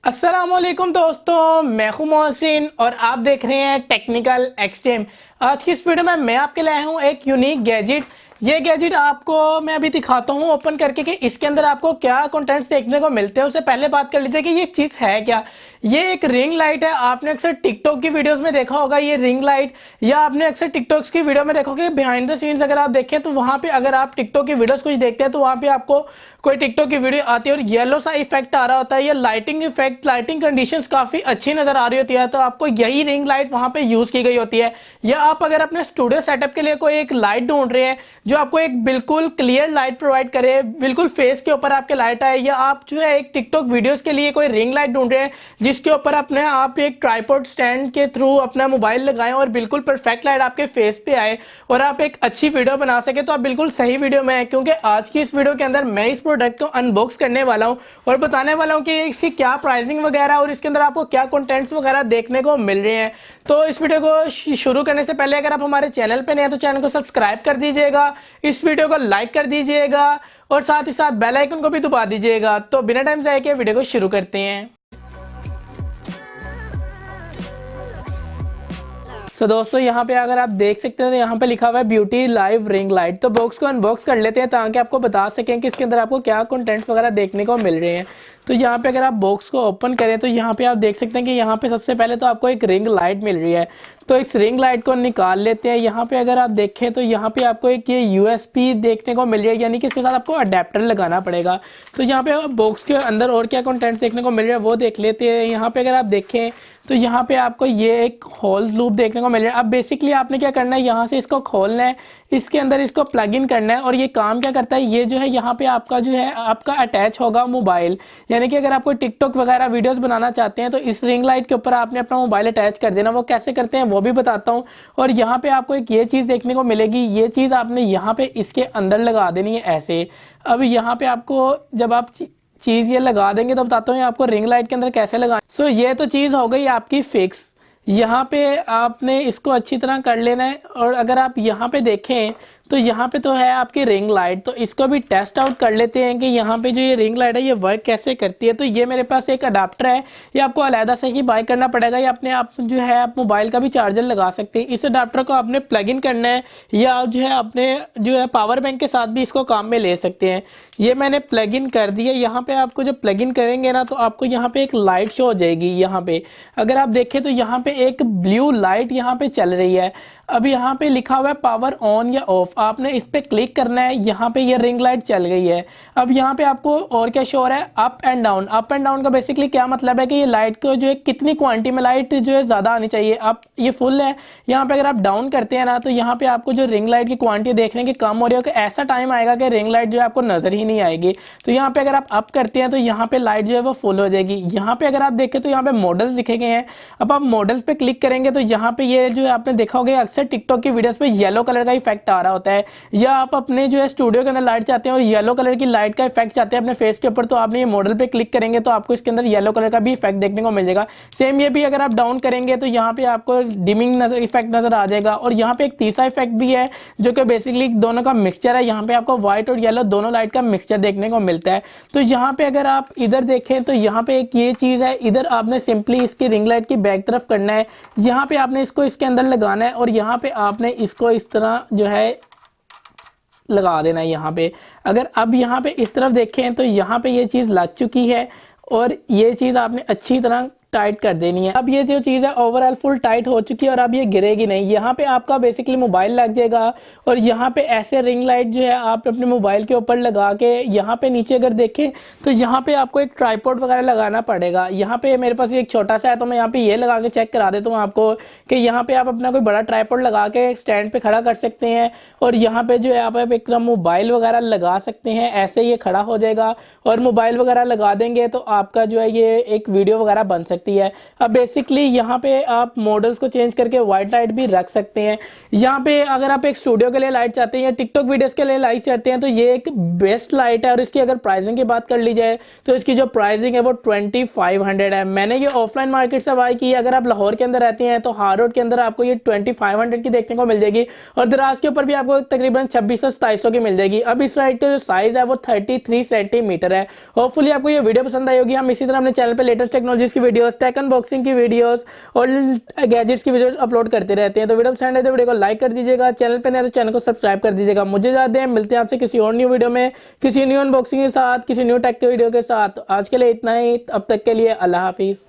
अस्सलामुअलैकुम दोस्तों, मैं हूं मोहसिन और आप देख रहे हैं टेक्निकल एक्सट्रीम। आज की इस वीडियो में मैं आपके लाया हूं एक यूनिक गैजेट। ये गैजेट आपको मैं अभी दिखाता हूं ओपन करके कि इसके अंदर आपको क्या कंटेंट्स देखने को मिलते हैं। उससे पहले बात कर लीजिए कि ये चीज़ है क्या। ये एक रिंग लाइट है। आपने अक्सर टिकटॉक की वीडियोस में देखा होगा ये रिंग लाइट, या आपने अक्सर टिकटॉक्स की वीडियो में देखा होगा बिहाइंड द सीन्स। अगर आप देखें तो वहाँ पे अगर आप टिकटॉक की वीडियोस कुछ देखते हैं तो वहाँ पे आपको कोई टिकटॉक की वीडियो आती है और येलो सा इफेक्ट आ रहा होता है, या लाइटिंग इफेक्ट, लाइटिंग कंडीशंस काफ़ी अच्छी नज़र आ रही होती है, तो आपको यही रिंग लाइट वहाँ पे यूज़ की गई होती है। या आप अगर अपने स्टूडियो सेटअप के लिए कोई एक लाइट ढूंढ रहे हैं जो आपको एक बिल्कुल क्लियर लाइट प्रोवाइड करे, बिल्कुल फेस के ऊपर आपके लाइट आए, या आप जो है एक टिकटॉक वीडियोस के लिए कोई रिंग लाइट ढूंढ रहे हैं जिसके ऊपर अपने आप एक ट्राइपॉड स्टैंड के थ्रू अपना मोबाइल लगाएं और बिल्कुल परफेक्ट लाइट आपके फेस पे आए और आप एक अच्छी वीडियो बना सके, तो आप बिल्कुल सही वीडियो में है। क्योंकि आज की इस वीडियो के अंदर मैं इस प्रोडक्ट को अनबॉक्स करने वाला हूं और बताने वाला हूं कि इसकी क्या प्राइसिंग वगैरह और इसके अंदर आपको क्या कंटेंट्स वगैरह देखने को मिल रहे हैं। तो इस वीडियो को शुरू करने से पहले अगर आप हमारे चैनल पे नए हैं तो चैनल को सब्सक्राइब कर दीजिएगा, इस वीडियो को लाइक कर दीजिएगा और साथ ही साथ बेल आइकन को भी दबा दीजिएगा। तो बिना टाइम जाए के वीडियो को शुरू करते हैं। तो दोस्तों यहाँ पे अगर आप देख सकते हैं तो यहाँ पे लिखा हुआ है ब्यूटी लाइव रिंग लाइट। तो बॉक्स को अनबॉक्स कर लेते हैं ताकि आपको बता सकें कि इसके अंदर आपको क्या कंटेंट्स वगैरह देखने को मिल रहे हैं। तो यहाँ पे अगर आप बॉक्स को ओपन करें तो यहाँ पे आप देख सकते हैं कि यहाँ पे सबसे पहले तो आपको एक रिंग लाइट मिल रही है। तो इस रिंग लाइट को निकाल लेते हैं। यहाँ पे अगर आप देखें तो यहाँ पे आपको एक ये यूएसबी देखने को मिल रही है, यानी कि इसके साथ आपको अडेप्टर लगाना पड़ेगा। तो यहाँ पे बॉक्स के अंदर और क्या कंटेंट्स देखने को मिल रहे हैं वो देख लेते हैं। यहाँ पे अगर आप देखें तो यहाँ पे आपको ये एक होल लूप देखने को मिल रहा है। अब बेसिकली आपने क्या करना है, यहाँ से इसको खोलना है, इसके अंदर इसको प्लग इन करना है और ये काम क्या करता है, ये जो है यहाँ पे आपका जो है आपका अटैच होगा मोबाइल। यानी कि अगर आप कोई टिकटॉक वगैरह वीडियोस बनाना चाहते हैं तो इस रिंग लाइट के ऊपर आपने अपना मोबाइल अटैच कर देना। वो कैसे करते हैं वो भी बताता हूँ। और यहाँ पे आपको एक ये चीज़ देखने को मिलेगी, ये चीज़ आपने यहाँ पे इसके अंदर लगा देनी है ऐसे। अब यहाँ पे आपको जब आप चीज़ ये लगा देंगे तो बताता हूँ आपको रिंग लाइट के अंदर कैसे लगा। सो ये तो चीज़ हो गई आपकी फिक्स। यहाँ पे आपने इसको अच्छी तरह कर लेना है। और अगर आप यहाँ पे देखें तो यहाँ पे तो है आपकी रिंग लाइट। तो इसको भी टेस्ट आउट कर लेते हैं कि यहाँ पे जो ये रिंग लाइट है ये वर्क कैसे करती है। तो ये मेरे पास एक अडाप्टर है, ये आपको अलहदा से ही बाय करना पड़ेगा। या अपने आप जो है आप मोबाइल का भी चार्जर लगा सकते हैं। इस अडाप्टर को आपने प्लग इन करना है या आप जो है अपने जो है पावर बैंक के साथ भी इसको काम में ले सकते हैं। ये मैंने प्लग इन कर दिया। यहाँ पे आपको जब प्लग इन करेंगे ना तो आपको यहाँ पे एक लाइट शो हो जाएगी। यहाँ पे अगर आप देखें तो यहाँ पे एक ब्लू लाइट यहाँ पे चल रही है। अब यहाँ पे लिखा हुआ है पावर ऑन या ऑफ, आपने इस पे क्लिक करना है। यहाँ पे ये रिंग लाइट चल गई है। अब यहाँ पे आपको और क्या शो हो रहा है, up and down. Up and down का बेसिकली क्या मतलब है कि ये लाइट को जो है कितनी क्वांटिटी में लाइट जो है ज़्यादा आनी चाहिए। अब ये फुल है, यहाँ पे अगर आप डाउन करते हैं ना तो यहाँ पे आपको जो रिंग लाइट की क्वांटिटी देखने की कम हो रही है कि ऐसा टाइम आएगा कि रिंग लाइट जो है आपको नजर ही नहीं आएगी। तो यहाँ पे अगर आप अप करते हैं तो यहाँ पे लाइट जो है वो फुल हो जाएगी। यहाँ पे अगर आप देखें तो यहाँ पे मॉडल्स दिखे गए हैं। अब आप मॉडल्स पे क्लिक करेंगे तो यहाँ पे ये जो आपने देखा होगा अक्सर टिकटॉक की वीडियोस पे येलो कलर का इफेक्ट आ रहा होता है, या आप अपने जो है स्टूडियो के अंदर लाइट चाहते हैं और येलो कलर की लाइट का इफेक्ट चाहते हैं अपने फेस के ऊपर, तो आपने ये मॉडल पे क्लिक करेंगे तो आपको इसके अंदर येलो कलर का भी इफेक्ट देखने को मिल जाएगा। सेम ये भी अगर आप डाउन करेंगे तो यहाँ पे आपको डिमिंग इफेक्ट नजर आ जाएगा। और यहाँ पे एक तीसरा इफेक्ट भी है जो कि बेसिकली दोनों का मिक्सचर है। यहाँ पे आपको व्हाइट और येलो दोनों लाइट का मिक्सचर देखने को मिलता है। तो यहाँ पे अगर आप इधर देखें तो यहाँ पे एक ये चीज़ है, इधर आपने सिंपली इसकी रिंग लाइट की बैक तरफ करना है। यहाँ पे आपने इसको इसके अंदर लगाना है और यहाँ पे आपने इसको इस तरह जो है लगा देना है यहाँ पे। अगर अब यहाँ पे इस तरफ देखें तो यहाँ पे ये चीज़ लग चुकी है और ये चीज़ आपने अच्छी तरह टाइट कर देनी है। अब ये जो चीज़ है ओवरऑल फुल टाइट हो चुकी है और अब ये गिरेगी नहीं। यहाँ पे आपका बेसिकली मोबाइल लग जाएगा और यहाँ पे ऐसे रिंग लाइट जो है आप अपने मोबाइल के ऊपर लगा के यहाँ पे नीचे अगर देखें तो यहाँ पे आपको एक ट्राइपॉड वगैरह लगाना पड़ेगा। यहाँ पे मेरे पास एक छोटा सा है तो मैं यहाँ पे ये लगा के चेक करा देता हूँ आपको कि यहाँ पे आप अपना कोई बड़ा ट्राइपॉड लगा के स्टैंड पे खड़ा कर सकते हैं और यहाँ पे जो है आप एक मोबाइल वगैरह लगा सकते हैं। ऐसे ये खड़ा हो जाएगा और मोबाइल वगैरह लगा देंगे तो आपका जो है ये एक वीडियो वगैरह बन सकती सकती है। अब बेसिकली यहाँ पे आप मॉडल्स को चेंज करके वाइट लाइट भी रख सकते हैं। यहाँ पे अगर आप एक स्टूडियो के लिए लाइट चाहते हैं या टिकटॉक वीडियोस के लिए लाइट चाहते हैं तो ये एक बेस्ट लाइट है। और इसकी अगर प्राइसिंग की बात कर ली जाए तो इसकी जो प्राइसिंग है वो 2500 है। मैंने ये ऑफलाइन मार्केट से बाय की है। अगर आप लाहौर के अंदर रहते हैं तो हार रोड के अंदर आपको ये 2500 की देखने को मिल जाएगी और दराज के ऊपर भी आपको तकरीबन 2600 की मिल जाएगी। अब इस लाइट का जो साइज है वो 33 सेंटीमीटर है। होपफुली आपको ये वीडियो पसंद आई होगी। हम इसी तरह अपने चैनल पे लेटेस्ट टेक्नोलॉजीज की वीडियोस, टेक अनबॉक्सिंग की वीडियोस और गैजेट्स की वीडियोस अपलोड करते रहते हैं। तो वीडियो पसंद आए तो वीडियो को लाइक कर दीजिएगा, चैनल पे नए तो चैनल को सब्सक्राइब कर दीजिएगा। मुझे इजाजत दें, मिलते हैं आपसे किसी और न्यू वीडियो में, किसी न्यू अनबॉक्सिंग के साथ, किसी न्यू टेक के वीडियो के साथ। आज के लिए इतना ही, अब तक के लिए अल्लाह हाफिज।